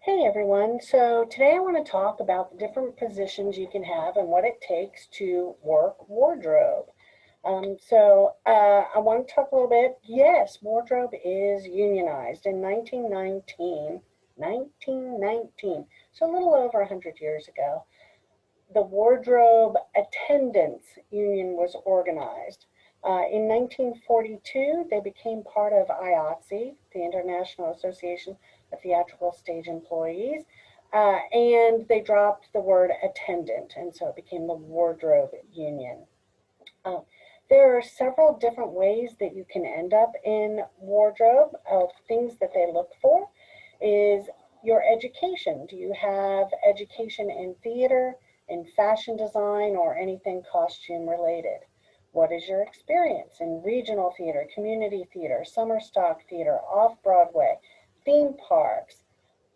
Hey everyone, so today I want to talk about the different positions you can have and what it takes to work wardrobe. I want to talk a little bit. Yes, wardrobe is unionized in 1919, so a little over 100 years ago. The Wardrobe Attendants Union was organized. In 1942, they became part of IATSE, the International Association of Theatrical Stage Employees, and they dropped the word attendant, and so it became the Wardrobe Union. Uh, there are several different ways that you can end up in wardrobe. Things that they look for is your education. Do you have education in theater, in fashion design, or anything costume related? What is your experience in regional theater, community theater, summer stock theater, off-Broadway, theme parks,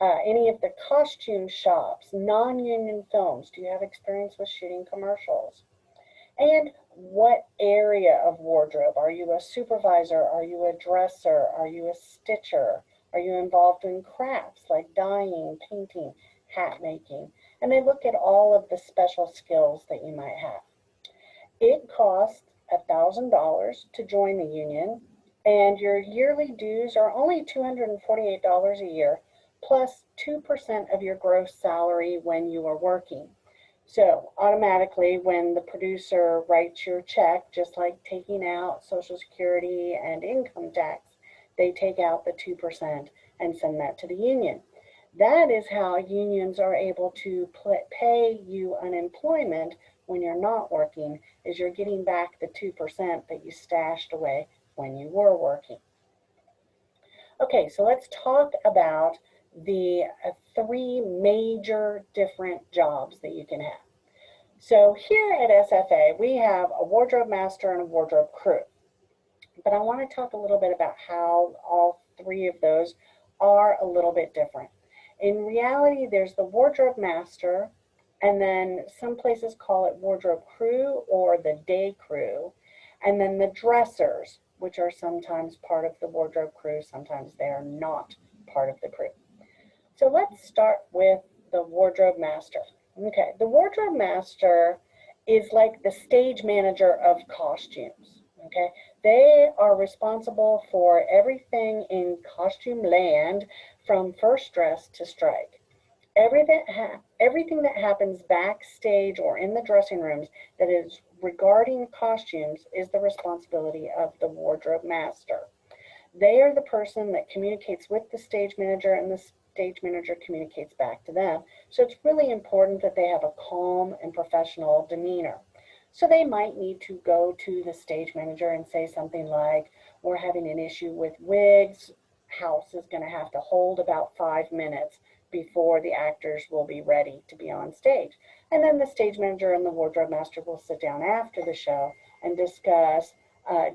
any of the costume shops, non-union films? Do you have experience with shooting commercials? And what area of wardrobe? Are you a supervisor? Are you a dresser? Are you a stitcher? Are you involved in crafts like dyeing, painting, hat making? And they look at all of the special skills that you might have. It costs $1,000 to join the union, and your yearly dues are only $248 a year, plus 2% of your gross salary when you are working. So automatically, when the producer writes your check, just like taking out Social Security and income tax, they take out the 2% and send that to the union. That is how unions are able to pay you unemployment when you're not working, is you're getting back the 2% that you stashed away when you were working. Okay, so let's talk about the three major different jobs that you can have. So here at SFA, we have a wardrobe master and a wardrobe crew. But I want to talk a little bit about how all three of those are a little bit different. In reality, there's the wardrobe master, and then some places call it wardrobe crew or the day crew, and then the dressers, which are sometimes part of the wardrobe crew, sometimes they are not part of the crew. So let's start with the wardrobe master. Okay, the wardrobe master is like the stage manager of costumes. Okay, they are responsible for everything in costume land from first dress to strike. Everything that happens backstage or in the dressing rooms that is regarding costumes is the responsibility of the wardrobe master. They are the person that communicates with the stage manager, and the stage manager communicates back to them. So it's really important that they have a calm and professional demeanor. So they might need to go to the stage manager and say something like, we're having an issue with wigs. House is going to have to hold about 5 minutes before the actors will be ready to be on stage. And then the stage manager and the wardrobe master will sit down after the show and discuss,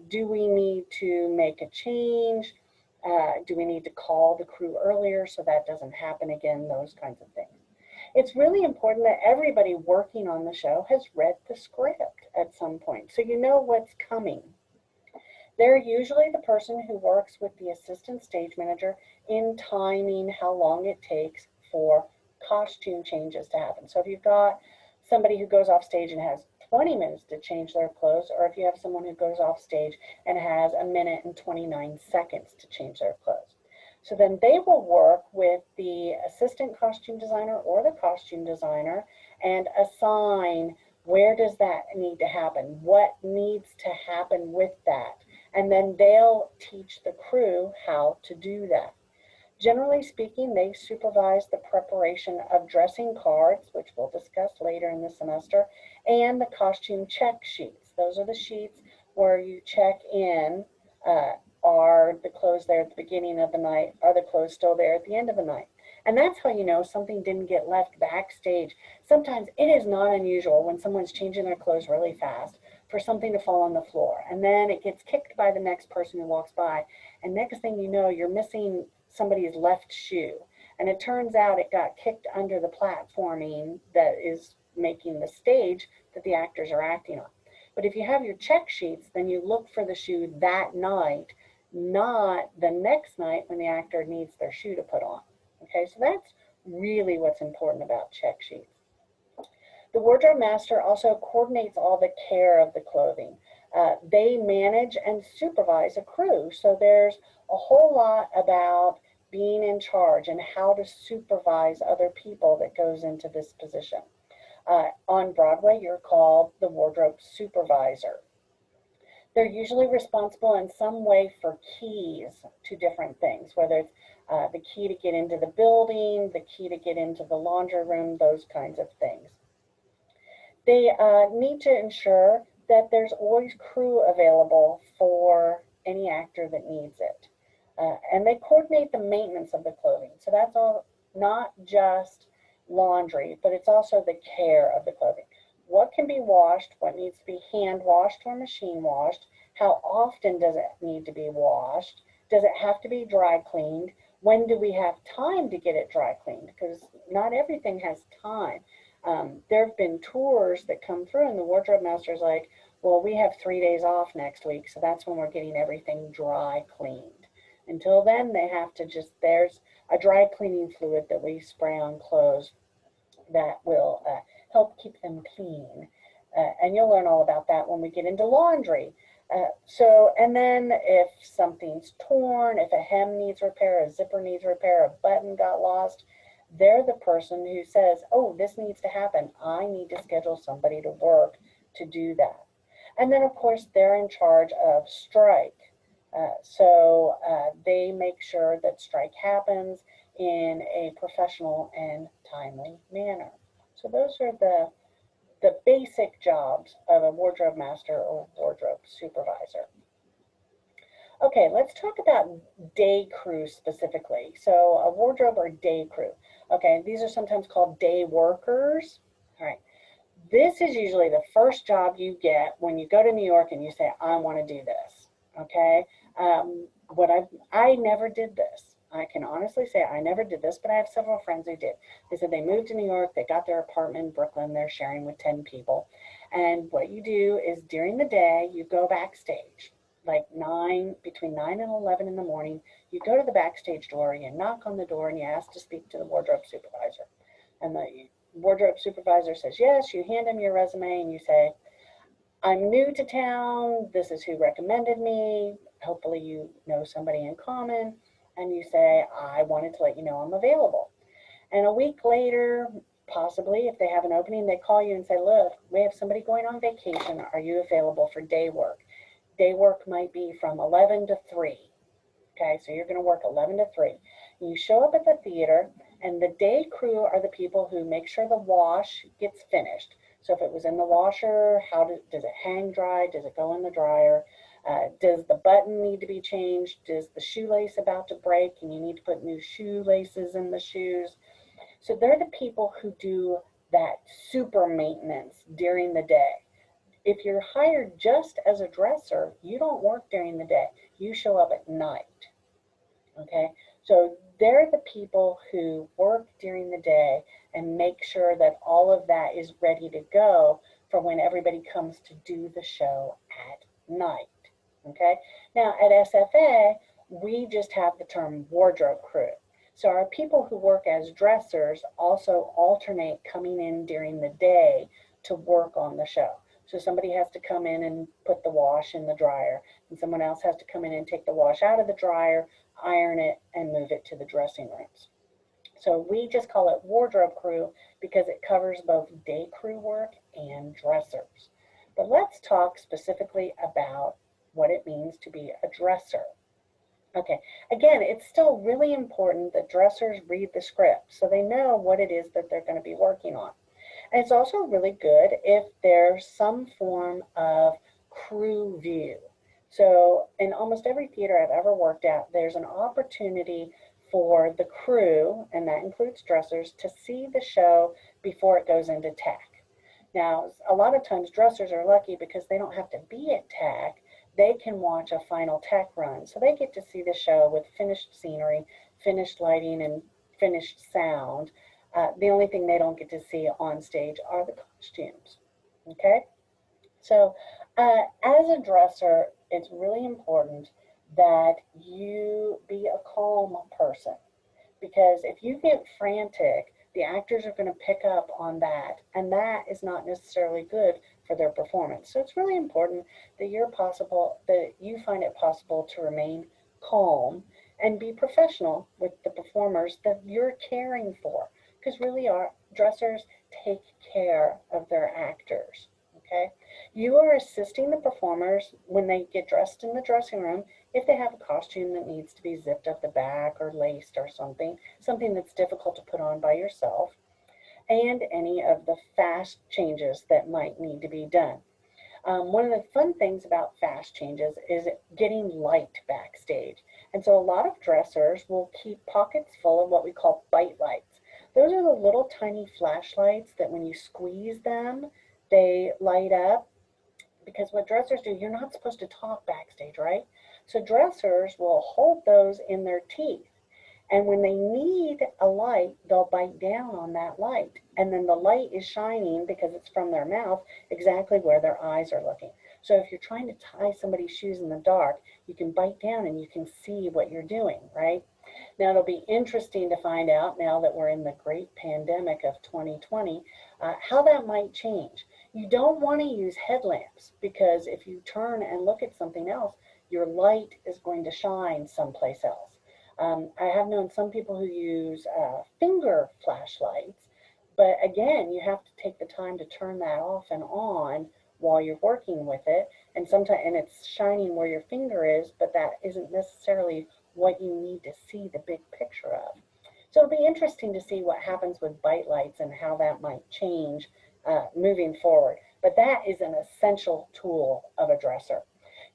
do we need to make a change? Do we need to call the crew earlier so that doesn't happen again? Those kinds of things. It's really important that everybody working on the show has read the script at some point, so you know what's coming. They're usually the person who works with the assistant stage manager in timing how long it takes for costume changes to happen. So if you've got somebody who goes off stage and has 20 minutes to change their clothes, or if you have someone who goes off stage and has a minute and 29 seconds to change their clothes. So then they will work with the assistant costume designer or the costume designer and assign, where does that need to happen? What needs to happen with that? And then they'll teach the crew how to do that. Generally speaking, they supervise the preparation of dressing cards, which we'll discuss later in the semester, and the costume check sheets. Those are the sheets where you check in, are the clothes there at the beginning of the night? Are the clothes still there at the end of the night? And that's how you know something didn't get left backstage. Sometimes it is not unusual when someone's changing their clothes really fast for something to fall on the floor. And then it gets kicked by the next person who walks by. And next thing you know, you're missing somebody's left shoe. And it turns out it got kicked under the platforming that is making the stage that the actors are acting on. But if you have your check sheets, then you look for the shoe that night, not the next night when the actor needs their shoe to put on. Okay, so that's really what's important about check sheets. The wardrobe master also coordinates all the care of the clothing. They manage and supervise a crew, so there's a whole lot about being in charge and how to supervise other people that goes into this position. On Broadway, you're called the wardrobe supervisor. They're usually responsible in some way for keys to different things, whether it's the key to get into the building, the key to get into the laundry room, those kinds of things. They need to ensure that there's always crew available for any actor that needs it. And they coordinate the maintenance of the clothing. So that's all, not just laundry, but it's also the care of the clothing. What can be washed, what needs to be hand washed or machine washed, how often does it need to be washed, does it have to be dry cleaned, when do we have time to get it dry cleaned, because not everything has time. There have been tours that come through and the wardrobe master's like, well, we have 3 days off next week, so that's when we're getting everything dry cleaned. Until then, they have to just, there's a dry cleaning fluid that we spray on clothes that will help keep them clean. And you'll learn all about that when we get into laundry. And then if something's torn, if a hem needs repair, a zipper needs repair, a button got lost, they're the person who says, oh, this needs to happen. I need to schedule somebody to work to do that. And then, of course, they're in charge of strike. They make sure that strike happens in a professional and timely manner. So those are the basic jobs of a wardrobe master or wardrobe supervisor. Okay, let's talk about day crew specifically. So a wardrobe or day crew. Okay, these are sometimes called day workers. All right, this is usually the first job you get when you go to New York and you say, I want to do this. Okay, I never did this. I can honestly say I never did this, but I have several friends who did. They said they moved to New York, they got their apartment in Brooklyn, they're sharing with 10 people. And what you do is during the day, you go backstage, like between 9 and 11 in the morning. You go to the backstage door, you knock on the door, and you ask to speak to the wardrobe supervisor. And the wardrobe supervisor says yes, you hand him your resume, and you say, I'm new to town, this is who recommended me, hopefully you know somebody in common, and you say, I wanted to let you know I'm available. And a week later, possibly, if they have an opening, they call you and say, look, we have somebody going on vacation, are you available for day work? Day work might be from 11 to 3. Okay, so you're going to work 11 to 3. You show up at the theater, and the day crew are the people who make sure the wash gets finished. So if it was in the washer, does it hang dry? Does it go in the dryer? Does the button need to be changed? Does the shoelace about to break and you need to put new shoelaces in the shoes? So they're the people who do that super maintenance during the day. If you're hired just as a dresser, you don't work during the day. You show up at night. Okay, so they're the people who work during the day and make sure that all of that is ready to go for when everybody comes to do the show at night. Okay, now at SFA, we just have the term wardrobe crew. So our people who work as dressers also alternate coming in during the day to work on the show. So somebody has to come in and put the wash in the dryer, and someone else has to come in and take the wash out of the dryer, iron it, and move it to the dressing rooms. So we just call it wardrobe crew because it covers both day crew work and dressers. But let's talk specifically about what it means to be a dresser. Okay, again, it's still really important that dressers read the script so they know what it is that they're going to be working on. And it's also really good if there's some form of crew view. So in almost every theater I've ever worked at, there's an opportunity for the crew, and that includes dressers, to see the show before it goes into tack. Now, a lot of times dressers are lucky because they don't have to be at tack. They can watch a final tack run. So they get to see the show with finished scenery, finished lighting, and finished sound. The only thing they don't get to see on stage are the costumes. Okay? So as a dresser, it's really important that you be a calm person. because if you get frantic, the actors are going to pick up on that, and that is not necessarily good for their performance. So it's really important that you find it possible to remain calm and be professional with the performers that you're caring for, because really our dressers take care of their actors. Okay, you are assisting the performers when they get dressed in the dressing room. If they have a costume that needs to be zipped up the back or laced or something that's difficult to put on by yourself, and any of the fast changes that might need to be done. One of the fun things about fast changes is getting light backstage. And so a lot of dressers will keep pockets full of what we call bite lights. Those are the little tiny flashlights that when you squeeze them, they light up. Because what dressers do, you're not supposed to talk backstage, right? So dressers will hold those in their teeth. And when they need a light, they'll bite down on that light. And then the light is shining, because it's from their mouth, exactly where their eyes are looking. So if you're trying to tie somebody's shoes in the dark, you can bite down and you can see what you're doing, right? Now, it'll be interesting to find out, now that we're in the great pandemic of 2020, how that might change. You don't want to use headlamps, because if you turn and look at something else, your light is going to shine someplace else. I have known some people who use finger flashlights, but again, you have to take the time to turn that off and on while you're working with it, and sometimes it's shining where your finger is, but that isn't necessarily what you need to see the big picture of. So it'll be interesting to see what happens with bite lights and how that might change moving forward. But that is an essential tool of a dresser.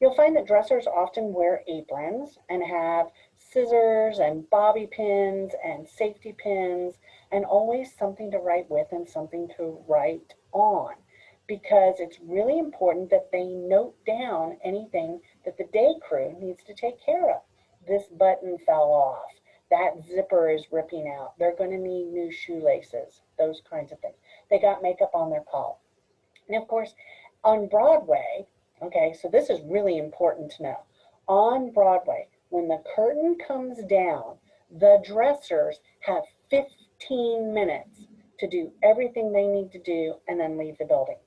You'll find that dressers often wear aprons and have scissors and bobby pins and safety pins, and always something to write with and something to write on, because it's really important that they note down anything that the day crew needs to take care of. This button fell off. That zipper is ripping out. They're going to need new shoelaces, those kinds of things. They got makeup on their collar. And of course, on Broadway, okay, so this is really important to know. On Broadway, when the curtain comes down, the dressers have 15 minutes to do everything they need to do and then leave the building.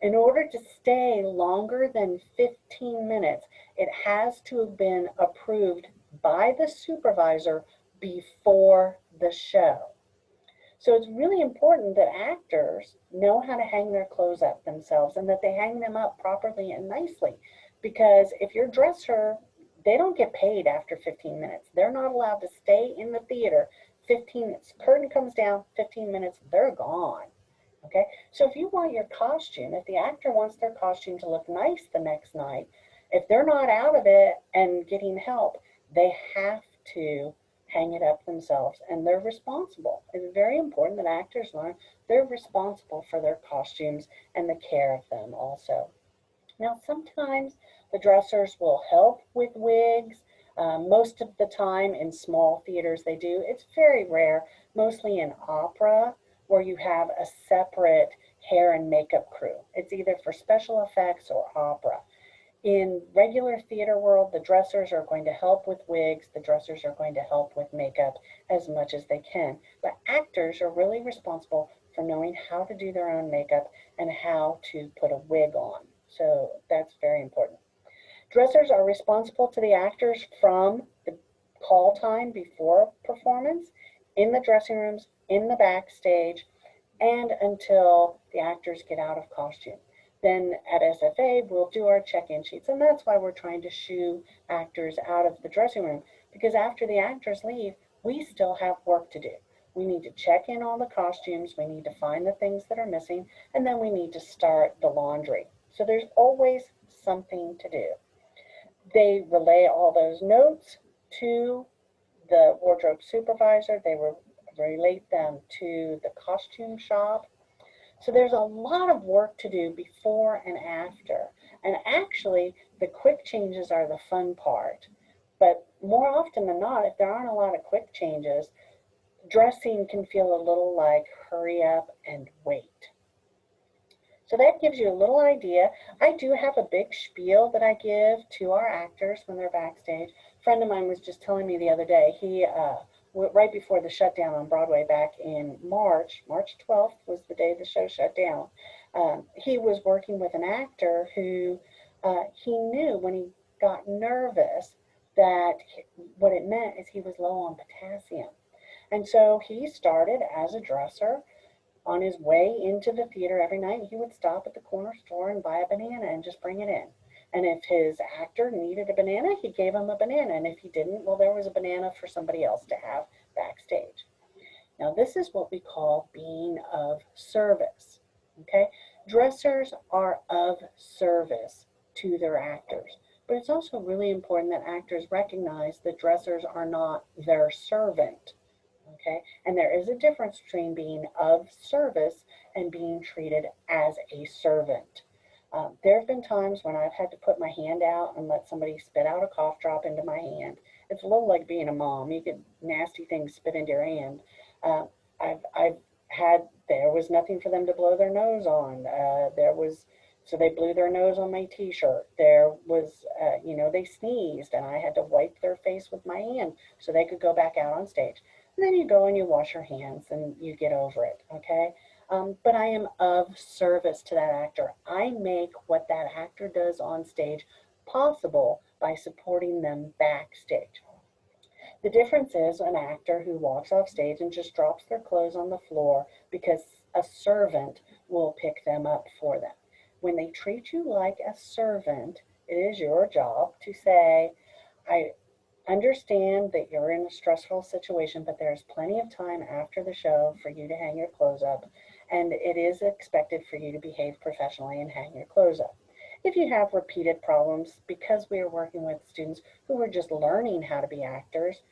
In order to stay longer than 15 minutes, it has to have been approved by the supervisor before the show. So it's really important that actors know how to hang their clothes up themselves, and that they hang them up properly and nicely. Because if your dresser, they don't get paid after 15 minutes. They're not allowed to stay in the theater 15 minutes. Curtain comes down, 15 minutes, they're gone. Okay, so if you want your costume, if the actor wants their costume to look nice the next night, if they're not out of it and getting help, they have to hang it up themselves, and they're responsible. It's very important that actors learn they're responsible for their costumes and the care of them also. Now, sometimes the dressers will help with wigs. Most of the time in small theaters they do. It's very rare, mostly in opera, where you have a separate hair and makeup crew. It's either for special effects or opera. In regular theater world, the dressers are going to help with wigs, the dressers are going to help with makeup as much as they can. But actors are really responsible for knowing how to do their own makeup and how to put a wig on. So that's very important. Dressers are responsible to the actors from the call time before performance, in the dressing rooms, in the backstage, and until the actors get out of costume. Then at SFA, we'll do our check-in sheets, and that's why we're trying to shoo actors out of the dressing room, because after the actors leave, we still have work to do. We need to check in all the costumes, we need to find the things that are missing, and then we need to start the laundry. So there's always something to do. They relay all those notes to the wardrobe supervisor. They relate them to the costume shop. So there's a lot of work to do before and after. And actually, the quick changes are the fun part. But more often than not, if there aren't a lot of quick changes, dressing can feel a little like hurry up and wait. So that gives you a little idea. I do have a big spiel that I give to our actors when they're backstage. A friend of mine was just telling me the other day, he right before the shutdown on Broadway back in March 12th was the day the show shut down. He was working with an actor who he knew when he got nervous that what it meant is he was low on potassium. And so he started as a dresser. On his way into the theater every night, he would stop at the corner store and buy a banana and just bring it in. And if his actor needed a banana, he gave him a banana. And if he didn't, well, there was a banana for somebody else to have backstage. Now, this is what we call being of service. Okay? Dressers are of service to their actors. But it's also really important that actors recognize that dressers are not their servant. Okay? And there is a difference between being of service and being treated as a servant. There have been times when I've had to put my hand out and let somebody spit out a cough drop into my hand. It's a little like being a mom. You get nasty things spit into your hand. Uh, I've had, there was nothing for them to blow their nose on. So they blew their nose on my t-shirt. There was, they sneezed and I had to wipe their face with my hand so they could go back out on stage. And then you go and you wash your hands and you get over it, okay? But I am of service to that actor. I make what that actor does on stage possible by supporting them backstage. The difference is an actor who walks off stage and just drops their clothes on the floor because a servant will pick them up for them. When they treat you like a servant, it is your job to say, I understand that you're in a stressful situation, but there's plenty of time after the show for you to hang your clothes up, and it is expected for you to behave professionally and hang your clothes up. If you have repeated problems, because we are working with students who are just learning how to be actors,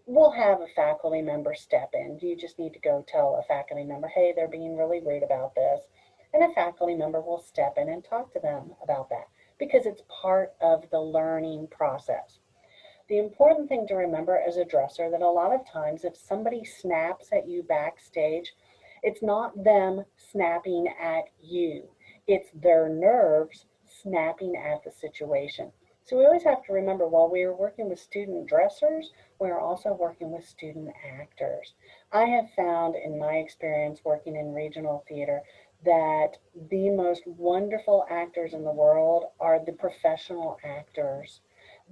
we'll have a faculty member step in. You just need to go tell a faculty member, hey, they're being really rude about this. And a faculty member will step in and talk to them about that because it's part of the learning process. The important thing to remember as a dresser that a lot of times if somebody snaps at you backstage, it's not them snapping at you. It's their nerves snapping at the situation. So we always have to remember while we are working with student dressers, we are also working with student actors. I have found in my experience working in regional theater that the most wonderful actors in the world are the professional actors.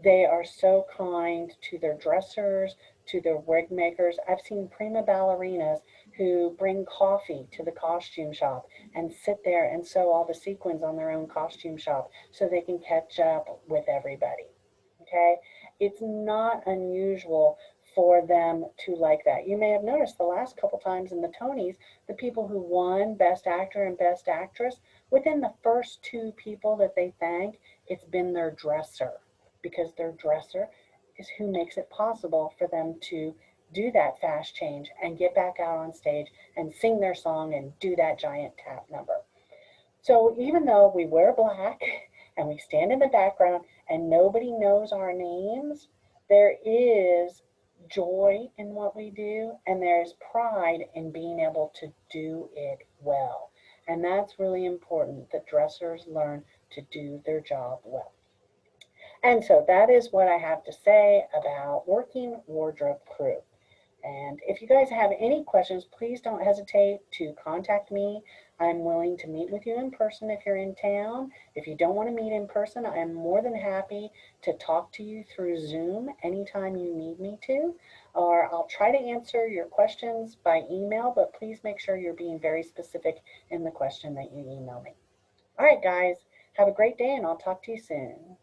They are so kind to their dressers, to their wig makers. I've seen prima ballerinas who bring coffee to the costume shop and sit there and sew all the sequins on their own costume shop so they can catch up with everybody. Okay? It's not unusual for them to like that. You may have noticed the last couple times in the Tonys, the people who won Best Actor and Best Actress, within the first two people that they thank, it's been their dresser because their dresser is who makes it possible for them to do that fast change and get back out on stage and sing their song and do that giant tap number. So even though we wear black and we stand in the background and nobody knows our names, there is joy in what we do and there's pride in being able to do it well. And that's really important that dressers learn to do their job well. And so that is what I have to say about working wardrobe crew. And if you guys have any questions, please don't hesitate to contact me. I'm willing to meet with you in person if you're in town. If you don't want to meet in person, I'm more than happy to talk to you through Zoom anytime you need me to. Or I'll try to answer your questions by email, but please make sure you're being very specific in the question that you email me. All right, guys, have a great day and I'll talk to you soon.